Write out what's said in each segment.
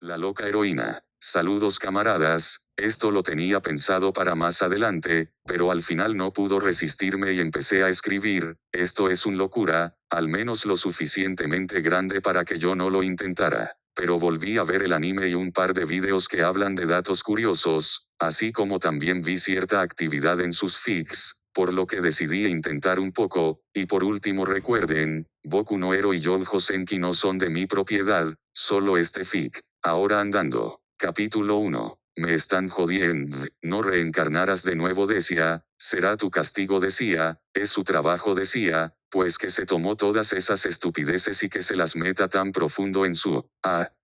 La loca heroína. Saludos camaradas, esto lo tenía pensado para más adelante, pero al final no pudo resistirme y empecé a escribir, esto es un locura, al menos lo suficientemente grande para que yo no lo intentara. Pero volví a ver el anime y un par de videos que hablan de datos curiosos, así como también vi cierta actividad en sus fics, por lo que decidí intentar un poco, y por último recuerden, Boku no Hero y Youjo Senki no son de mi propiedad, solo este fic. Ahora andando. Capítulo 1. Me están jodiendo. No reencarnarás de nuevo decía, será tu castigo decía, es su trabajo decía, pues que se tomó todas esas estupideces y que se las meta tan profundo en su...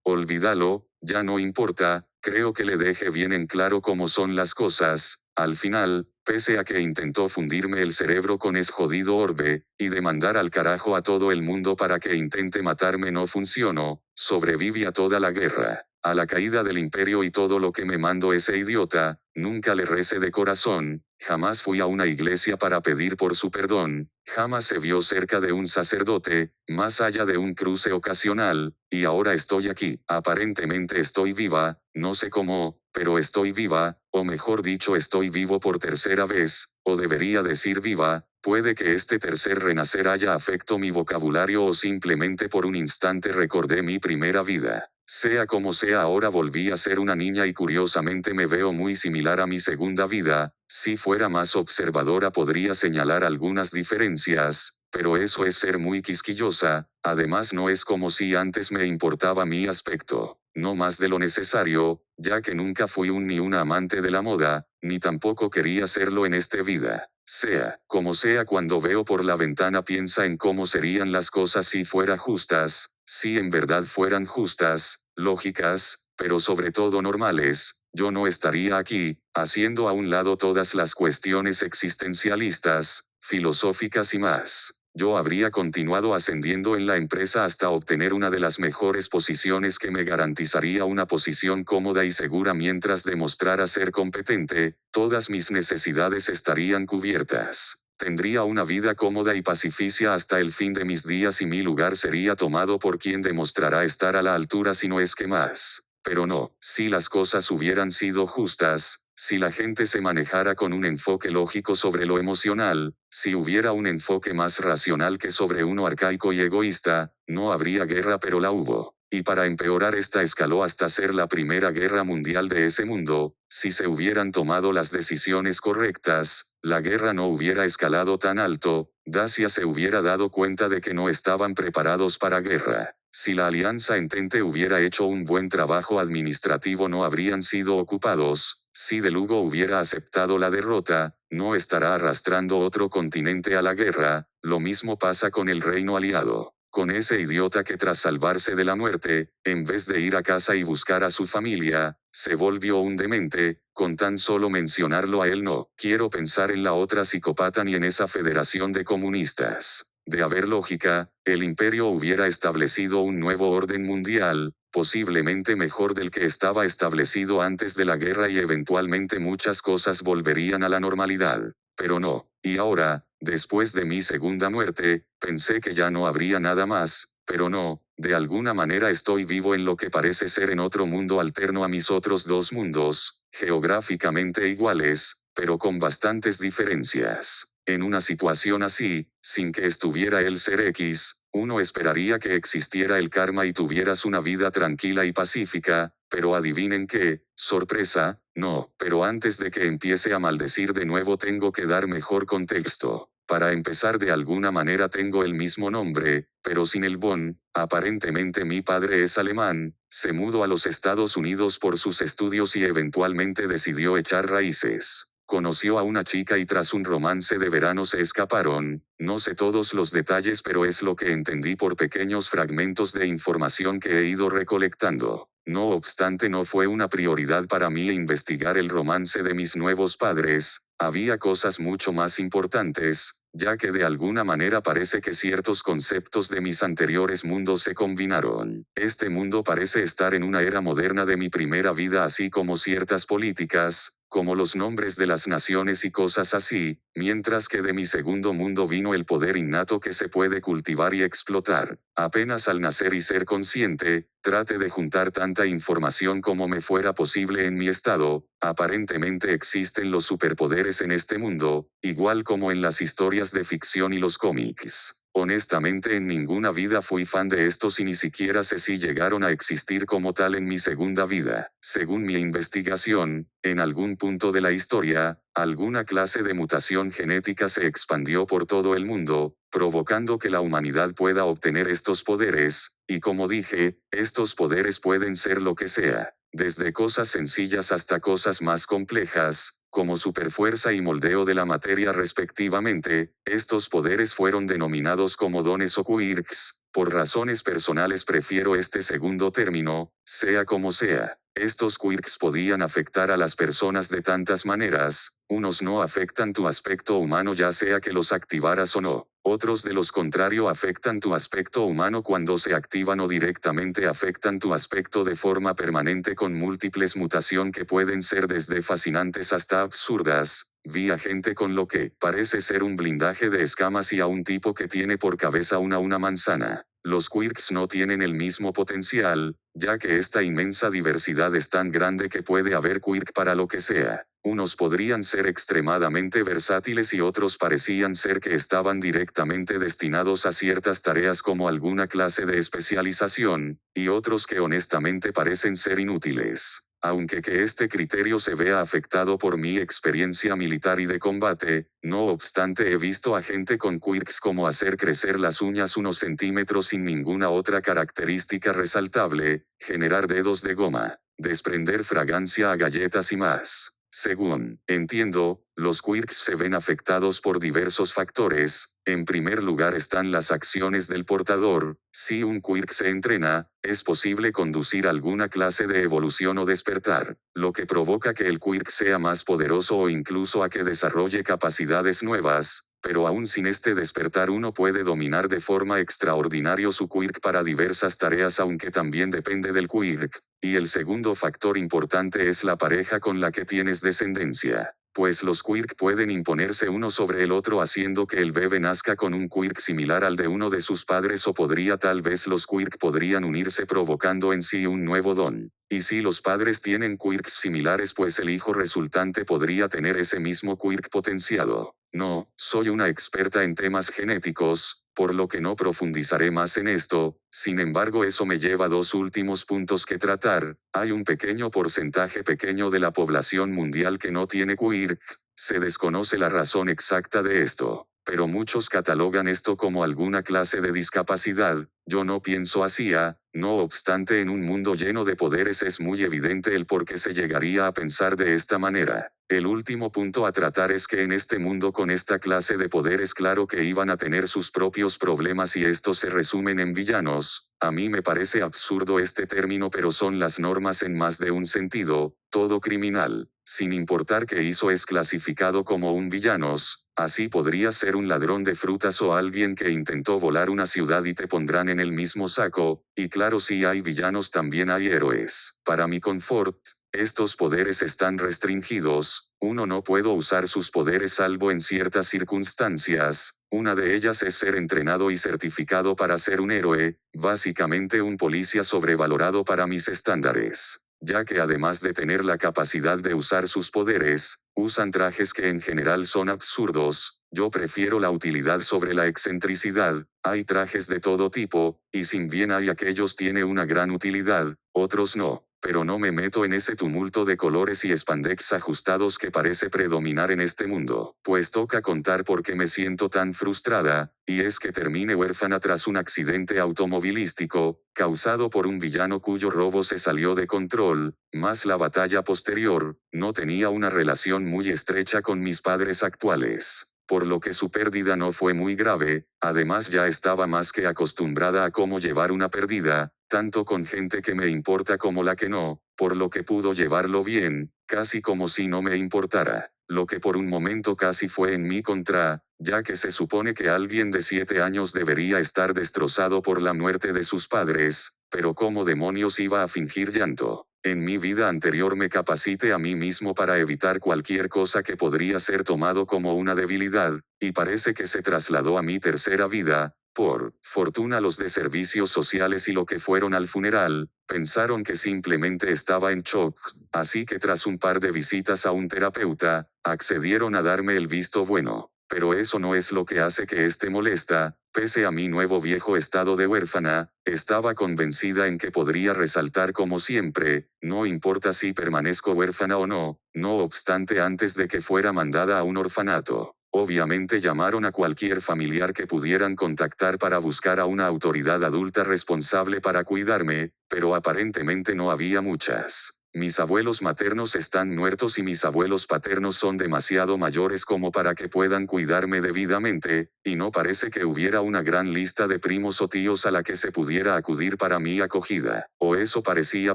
olvídalo, ya no importa, creo que le deje bien en claro cómo son las cosas, al final, pese a que intentó fundirme el cerebro con ese jodido orbe, y de mandar al carajo a todo el mundo para que intente matarme no funcionó, sobreviví a toda la guerra, a la caída del imperio y todo lo que me mandó ese idiota, nunca le recé de corazón, jamás fui a una iglesia para pedir por su perdón, jamás se vio cerca de un sacerdote, más allá de un cruce ocasional, y ahora estoy aquí, aparentemente estoy viva, no sé cómo, pero estoy viva, o mejor dicho estoy vivo por tercera vez, o debería decir viva, puede que este tercer renacer haya afectado mi vocabulario o simplemente por un instante recordé mi primera vida. Sea como sea ahora volví a ser una niña y curiosamente me veo muy similar a mi segunda vida, si fuera más observadora podría señalar algunas diferencias, pero eso es ser muy quisquillosa, además no es como si antes me importaba mi aspecto, no más de lo necesario, ya que nunca fui ni una amante de la moda, ni tampoco quería serlo en esta vida. Sea como sea cuando veo por la ventana piensa en cómo serían las cosas si fuera justas, si en verdad fueran justas, lógicas, pero sobre todo normales, yo no estaría aquí, haciendo a un lado todas las cuestiones existencialistas, filosóficas y más. Yo habría continuado ascendiendo en la empresa hasta obtener una de las mejores posiciones que me garantizaría una posición cómoda y segura mientras demostrara ser competente, todas mis necesidades estarían cubiertas. Tendría una vida cómoda y pacificia hasta el fin de mis días y mi lugar sería tomado por quien demostrará estar a la altura si no es que más. Pero no, si las cosas hubieran sido justas, si la gente se manejara con un enfoque lógico sobre lo emocional, si hubiera un enfoque más racional que sobre uno arcaico y egoísta, no habría guerra pero la hubo. Y para empeorar esta escaló hasta ser la primera guerra mundial de ese mundo, si se hubieran tomado las decisiones correctas, la guerra no hubiera escalado tan alto, Dacia se hubiera dado cuenta de que no estaban preparados para guerra. Si la Alianza Entente hubiera hecho un buen trabajo administrativo no habrían sido ocupados, si De Lugo hubiera aceptado la derrota, no estará arrastrando otro continente a la guerra, lo mismo pasa con el reino aliado. Con ese idiota que tras salvarse de la muerte, en vez de ir a casa y buscar a su familia, se volvió un demente, con tan solo mencionarlo a él no quiero pensar en la otra psicópata ni en esa federación de comunistas. De haber lógica, el imperio hubiera establecido un nuevo orden mundial, posiblemente mejor del que estaba establecido antes de la guerra y eventualmente muchas cosas volverían a la normalidad. Pero no, y ahora, después de mi segunda muerte, pensé que ya no habría nada más, pero no, de alguna manera estoy vivo en lo que parece ser en otro mundo alterno a mis otros dos mundos, geográficamente iguales, pero con bastantes diferencias. En una situación así, sin que estuviera el ser X, uno esperaría que existiera el karma y tuvieras una vida tranquila y pacífica, pero adivinen qué, sorpresa, no, pero antes de que empiece a maldecir de nuevo tengo que dar mejor contexto. Para empezar de alguna manera tengo el mismo nombre, pero sin el bon, aparentemente mi padre es alemán, se mudó a los Estados Unidos por sus estudios y eventualmente decidió echar raíces. Conoció a una chica y tras un romance de verano se escaparon, no sé todos los detalles pero es lo que entendí por pequeños fragmentos de información que he ido recolectando. No obstante no fue una prioridad para mí investigar el romance de mis nuevos padres, había cosas mucho más importantes, ya que de alguna manera parece que ciertos conceptos de mis anteriores mundos se combinaron. Este mundo parece estar en una era moderna de mi primera vida así como ciertas políticas, como los nombres de las naciones y cosas así, mientras que de mi segundo mundo vino el poder innato que se puede cultivar y explotar. Apenas al nacer y ser consciente, trate de juntar tanta información como me fuera posible en mi estado. Aparentemente existen los superpoderes en este mundo, igual como en las historias de ficción y los cómics. Honestamente en ninguna vida fui fan de estos y ni siquiera sé si llegaron a existir como tal en mi segunda vida. Según mi investigación, en algún punto de la historia, alguna clase de mutación genética se expandió por todo el mundo, provocando que la humanidad pueda obtener estos poderes, y como dije, estos poderes pueden ser lo que sea, desde cosas sencillas hasta cosas más complejas, como superfuerza y moldeo de la materia respectivamente. Estos poderes fueron denominados como dones o quirks. Por razones personales prefiero este segundo término, sea como sea. Estos quirks podían afectar a las personas de tantas maneras. Unos no afectan tu aspecto humano ya sea que los activaras o no. Otros de los contrario afectan tu aspecto humano cuando se activan o directamente afectan tu aspecto de forma permanente con múltiples mutación que pueden ser desde fascinantes hasta absurdas. Vi a gente con lo que parece ser un blindaje de escamas y a un tipo que tiene por cabeza una manzana. Los quirks no tienen el mismo potencial, ya que esta inmensa diversidad es tan grande que puede haber quirk para lo que sea. Unos podrían ser extremadamente versátiles y otros parecían ser que estaban directamente destinados a ciertas tareas como alguna clase de especialización, y otros que honestamente parecen ser inútiles. Aunque que este criterio se vea afectado por mi experiencia militar y de combate, no obstante he visto a gente con quirks como hacer crecer las uñas unos centímetros sin ninguna otra característica resaltable, generar dedos de goma, desprender fragancia a galletas y más. Según entiendo, los quirks se ven afectados por diversos factores. En primer lugar están las acciones del portador. Si un quirk se entrena, es posible conducir alguna clase de evolución o despertar, lo que provoca que el quirk sea más poderoso o incluso a que desarrolle capacidades nuevas. Pero aún sin este despertar uno puede dominar de forma extraordinaria su quirk para diversas tareas aunque también depende del quirk. Y el segundo factor importante es la pareja con la que tienes descendencia. Pues los quirk pueden imponerse uno sobre el otro haciendo que el bebé nazca con un quirk similar al de uno de sus padres o podría tal vez los quirk podrían unirse provocando en sí un nuevo don. Y si los padres tienen quirks similares pues el hijo resultante podría tener ese mismo quirk potenciado. No, soy una experta en temas genéticos, por lo que no profundizaré más en esto. Sin embargo eso me lleva a dos últimos puntos que tratar. Hay un pequeño porcentaje pequeño de la población mundial que no tiene quirk. Se desconoce la razón exacta de esto, pero muchos catalogan esto como alguna clase de discapacidad. Yo no pienso así. No obstante en un mundo lleno de poderes es muy evidente el por qué se llegaría a pensar de esta manera. El último punto a tratar es que en este mundo con esta clase de poderes claro que iban a tener sus propios problemas y estos se resumen en villanos. A mí me parece absurdo este término pero son las normas en más de un sentido. Todo criminal, sin importar qué hizo es clasificado como un villanos. Así podría ser un ladrón de frutas o alguien que intentó volar una ciudad y te pondrán en el mismo saco, y claro si hay villanos también hay héroes. Para mi confort, estos poderes están restringidos, uno no puede usar sus poderes salvo en ciertas circunstancias, una de ellas es ser entrenado y certificado para ser un héroe, básicamente un policía sobrevalorado para mis estándares, ya que además de tener la capacidad de usar sus poderes, usan trajes que en general son absurdos. Yo prefiero la utilidad sobre la excentricidad. Hay trajes de todo tipo, y si bien hay aquellos tiene una gran utilidad, otros no. Pero no me meto en ese tumulto de colores y spandex ajustados que parece predominar en este mundo. Pues toca contar por qué me siento tan frustrada, y es que terminé huérfana tras un accidente automovilístico, causado por un villano cuyo robo se salió de control, más la batalla posterior. No tenía una relación muy estrecha con mis padres actuales, por lo que su pérdida no fue muy grave. Además ya estaba más que acostumbrada a cómo llevar una pérdida, tanto con gente que me importa como la que no, por lo que pudo llevarlo bien, casi como si no me importara, lo que por un momento casi fue en mi contra, ya que se supone que alguien de 7 años debería estar destrozado por la muerte de sus padres, pero ¿cómo demonios iba a fingir llanto? En mi vida anterior me capacité a mí mismo para evitar cualquier cosa que podría ser tomado como una debilidad, y parece que se trasladó a mi tercera vida. Por fortuna los de servicios sociales y lo que fueron al funeral, pensaron que simplemente estaba en shock, así que tras un par de visitas a un terapeuta, accedieron a darme el visto bueno. Pero eso no es lo que hace que esté molesta, pese a mi nuevo viejo estado de huérfana, estaba convencida en que podría resaltar como siempre, no importa si permanezco huérfana o no, no obstante antes de que fuera mandada a un orfanato. Obviamente llamaron a cualquier familiar que pudieran contactar para buscar a una autoridad adulta responsable para cuidarme, pero aparentemente no había muchas. Mis abuelos maternos están muertos y mis abuelos paternos son demasiado mayores como para que puedan cuidarme debidamente, y no parece que hubiera una gran lista de primos o tíos a la que se pudiera acudir para mi acogida. O eso parecía,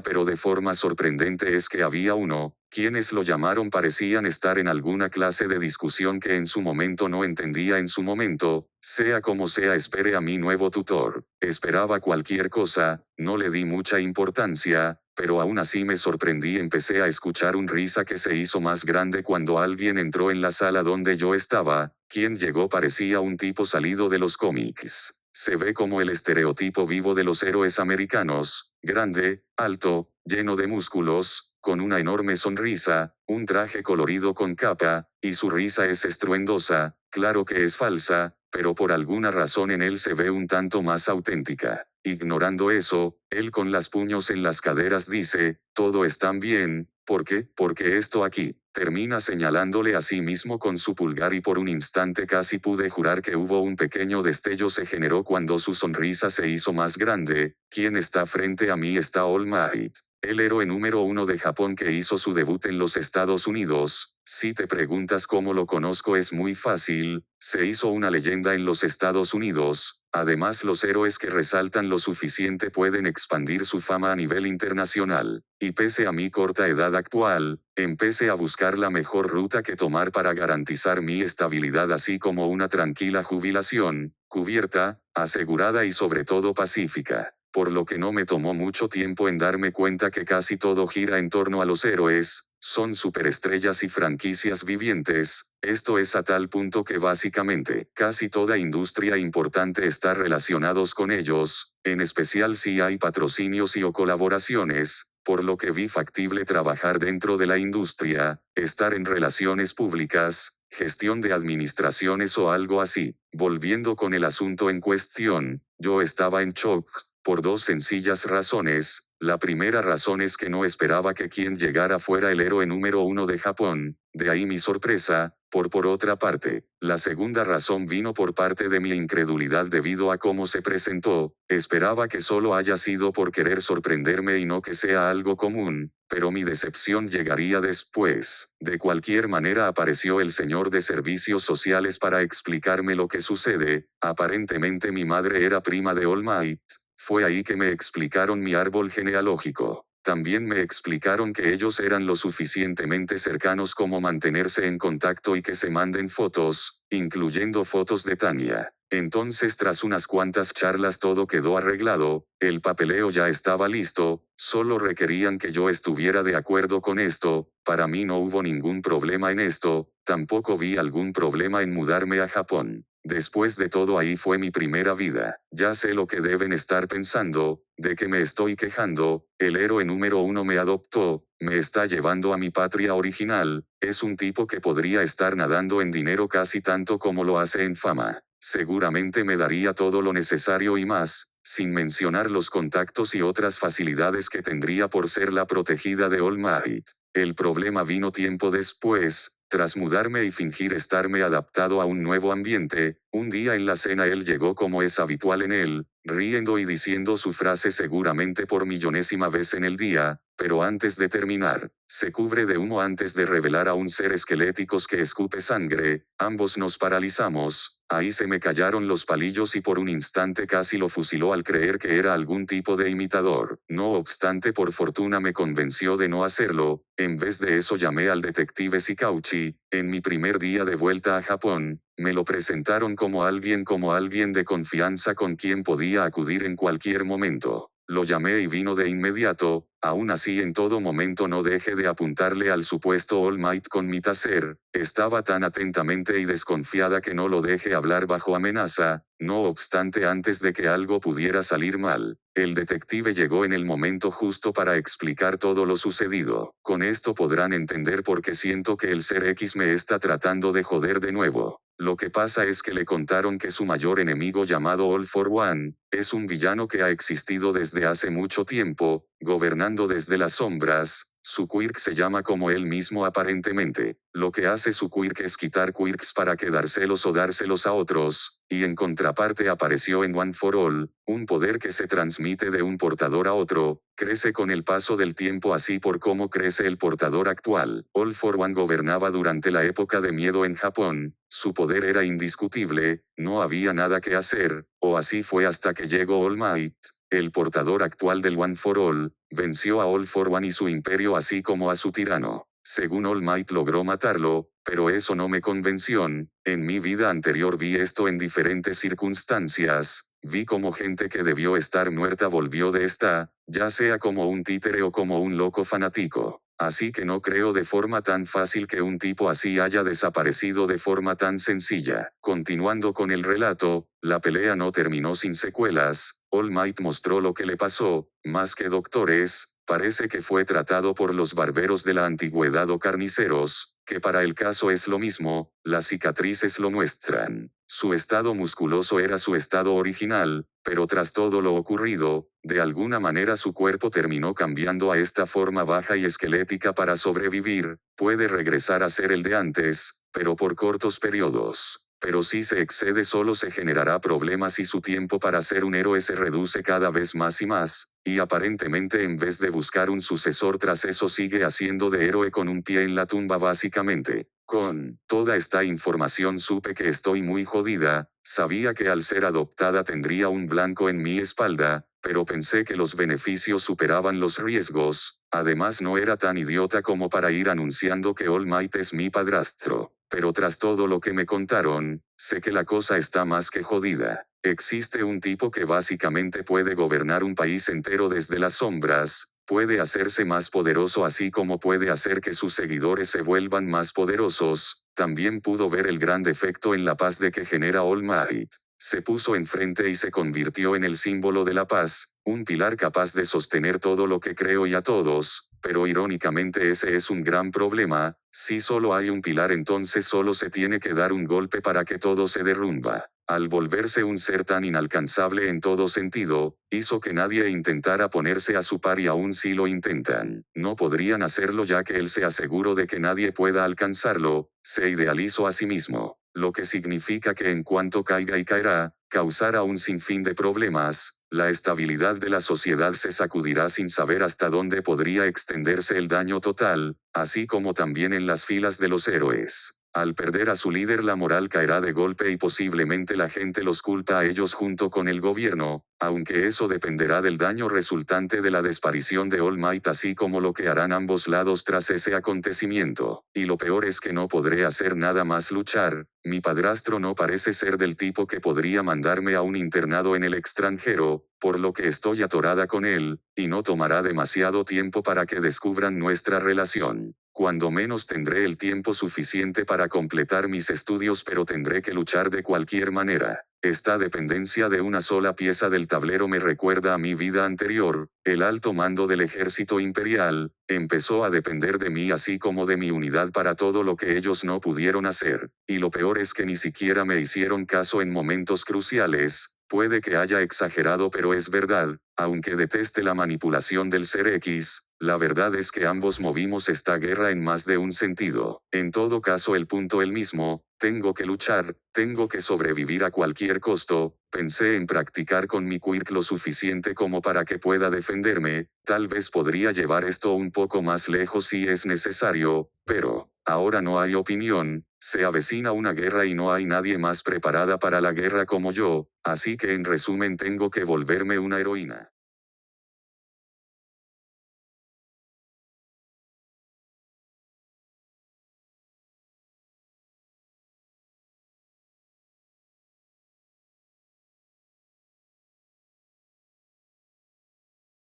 pero de forma sorprendente es que había uno. Quienes lo llamaron parecían estar en alguna clase de discusión que en su momento no entendía en su momento. Sea como sea, espere a mi nuevo tutor. Esperaba cualquier cosa, no le di mucha importancia, pero aún así me sorprendí. Empecé a escuchar un risa que se hizo más grande cuando alguien entró en la sala donde yo estaba. Quien llegó parecía un tipo salido de los cómics. Se ve como el estereotipo vivo de los héroes americanos, grande, alto, lleno de músculos, con una enorme sonrisa, un traje colorido con capa, y su risa es estruendosa, claro que es falsa, pero por alguna razón en él se ve un tanto más auténtica. Ignorando eso, él con las puños en las caderas dice, todo está bien, ¿por qué? Porque esto aquí. Termina señalándole a sí mismo con su pulgar y por un instante casi pude jurar que hubo un pequeño destello se generó cuando su sonrisa se hizo más grande. Quien está frente a mí está All Might, el héroe número 1 de Japón que hizo su debut en los Estados Unidos. Si te preguntas cómo lo conozco es muy fácil, se hizo una leyenda en los Estados Unidos. Además, los héroes que resaltan lo suficiente pueden expandir su fama a nivel internacional. Y pese a mi corta edad actual, empecé a buscar la mejor ruta que tomar para garantizar mi estabilidad así como una tranquila jubilación, cubierta, asegurada y sobre todo pacífica. Por lo que no me tomó mucho tiempo en darme cuenta que casi todo gira en torno a los héroes, son superestrellas y franquicias vivientes. Esto es a tal punto que básicamente casi toda industria importante está relacionados con ellos, en especial si hay patrocinios y o colaboraciones, por lo que vi factible trabajar dentro de la industria, estar en relaciones públicas, gestión de administraciones o algo así. Volviendo con el asunto en cuestión, yo estaba en shock, por dos sencillas razones. La primera razón es que no esperaba que quien llegara fuera el héroe número 1 de Japón, de ahí mi sorpresa. Por otra parte, la segunda razón vino por parte de mi incredulidad debido a cómo se presentó. Esperaba que solo haya sido por querer sorprenderme y no que sea algo común, pero mi decepción llegaría después. De cualquier manera apareció el señor de servicios sociales para explicarme lo que sucede. Aparentemente mi madre era prima de All Might. Fue ahí que me explicaron mi árbol genealógico. También me explicaron que ellos eran lo suficientemente cercanos como mantenerse en contacto y que se manden fotos, incluyendo fotos de Tania. Entonces tras unas cuantas charlas todo quedó arreglado, el papeleo ya estaba listo, solo requerían que yo estuviera de acuerdo con esto. Para mí no hubo ningún problema en esto, tampoco vi algún problema en mudarme a Japón. Después de todo ahí fue mi primera vida. Ya sé lo que deben estar pensando, de que me estoy quejando. El héroe número 1 me adoptó, me está llevando a mi patria original, es un tipo que podría estar nadando en dinero casi tanto como lo hace en fama. Seguramente me daría todo lo necesario y más, sin mencionar los contactos y otras facilidades que tendría por ser la protegida de All Might. El problema vino tiempo después. Tras mudarme y fingir estarme adaptado a un nuevo ambiente, un día en la cena él llegó como es habitual en él, riendo y diciendo su frase seguramente por millonésima vez en el día, pero antes de terminar, se cubre de humo antes de revelar a un ser esqueléticos que escupe sangre. Ambos nos paralizamos, ahí se me callaron los palillos y por un instante casi lo fusiló al creer que era algún tipo de imitador. No obstante, por fortuna me convenció de no hacerlo. En vez de eso llamé al detective Shikauchi. En mi primer día de vuelta a Japón, me lo presentaron como alguien de confianza con quien podía acudir en cualquier momento. Lo llamé y vino de inmediato. Aún así en todo momento no dejé de apuntarle al supuesto All Might con mi taser. Estaba tan atentamente y desconfiada que no lo dejé hablar bajo amenaza. No obstante, antes de que algo pudiera salir mal, el detective llegó en el momento justo para explicar todo lo sucedido. Con esto podrán entender por qué siento que el ser X me está tratando de joder de nuevo. Lo que pasa es que le contaron que su mayor enemigo, llamado All for One, es un villano que ha existido desde hace mucho tiempo, gobernando desde las sombras. Su quirk se llama como él mismo aparentemente. Lo que hace su quirk es quitar quirks para quedárselos o dárselos a otros, y en contraparte apareció en One for All, un poder que se transmite de un portador a otro, crece con el paso del tiempo así por cómo crece el portador actual. All for One gobernaba durante la época de miedo en Japón, su poder era indiscutible, no había nada que hacer, o así fue hasta que llegó All Might. El portador actual del One for All, venció a All for One y su imperio así como a su tirano. Según All Might logró matarlo, pero eso no me convenció. En mi vida anterior vi esto en diferentes circunstancias. Vi como gente que debió estar muerta volvió de esta, ya sea como un títere o como un loco fanático. Así que no creo de forma tan fácil que un tipo así haya desaparecido de forma tan sencilla. Continuando con el relato, la pelea no terminó sin secuelas. All Might mostró lo que le pasó, más que doctores, parece que fue tratado por los barberos de la antigüedad o carniceros, que para el caso es lo mismo, las cicatrices lo muestran. Su estado musculoso era su estado original, pero tras todo lo ocurrido, de alguna manera su cuerpo terminó cambiando a esta forma baja y esquelética para sobrevivir. Puede regresar a ser el de antes, pero por cortos periodos. Pero si se excede solo se generará problemas y su tiempo para ser un héroe se reduce cada vez más y más, y aparentemente en vez de buscar un sucesor tras eso sigue haciendo de héroe con un pie en la tumba básicamente. Con toda esta información supe que estoy muy jodida, sabía que al ser adoptada tendría un blanco en mi espalda, pero pensé que los beneficios superaban los riesgos, además no era tan idiota como para ir anunciando que All Might es mi padrastro. Pero tras todo lo que me contaron, sé que la cosa está más que jodida. Existe un tipo que básicamente puede gobernar un país entero desde las sombras, puede hacerse más poderoso así como puede hacer que sus seguidores se vuelvan más poderosos. También pudo ver el gran defecto en la paz de que genera All Might. Se puso enfrente y se convirtió en el símbolo de la paz, un pilar capaz de sostener todo lo que creo y a todos, pero irónicamente ese es un gran problema. Si solo hay un pilar entonces solo se tiene que dar un golpe para que todo se derrumba. Al volverse un ser tan inalcanzable en todo sentido, hizo que nadie intentara ponerse a su par y aún si lo intentan, no podrían hacerlo ya que él se aseguró de que nadie pueda alcanzarlo, se idealizó a sí mismo, lo que significa que en cuanto caiga y caerá, causará un sinfín de problemas. La estabilidad de la sociedad se sacudirá sin saber hasta dónde podría extenderse el daño total, así como también en las filas de los héroes. Al perder a su líder la moral caerá de golpe y posiblemente la gente los culpa a ellos junto con el gobierno, aunque eso dependerá del daño resultante de la desaparición de All Might así como lo que harán ambos lados tras ese acontecimiento. Y lo peor es que no podré hacer nada más luchar. Mi padrastro no parece ser del tipo que podría mandarme a un internado en el extranjero, por lo que estoy atorada con él, y no tomará demasiado tiempo para que descubran nuestra relación. Cuando menos tendré el tiempo suficiente para completar mis estudios pero tendré que luchar de cualquier manera. Esta dependencia de una sola pieza del tablero me recuerda a mi vida anterior. El alto mando del ejército imperial empezó a depender de mí así como de mi unidad para todo lo que ellos no pudieron hacer, y lo peor es que ni siquiera me hicieron caso en momentos cruciales. Puede que haya exagerado pero es verdad, aunque deteste la manipulación del ser X, la verdad es que ambos movimos esta guerra en más de un sentido. En todo caso el punto el mismo, tengo que luchar, tengo que sobrevivir a cualquier costo. Pensé en practicar con mi quirk lo suficiente como para que pueda defenderme, tal vez podría llevar esto un poco más lejos si es necesario, pero ahora no hay opinión, se avecina una guerra y no hay nadie más preparada para la guerra como yo, así que en resumen tengo que volverme una heroína.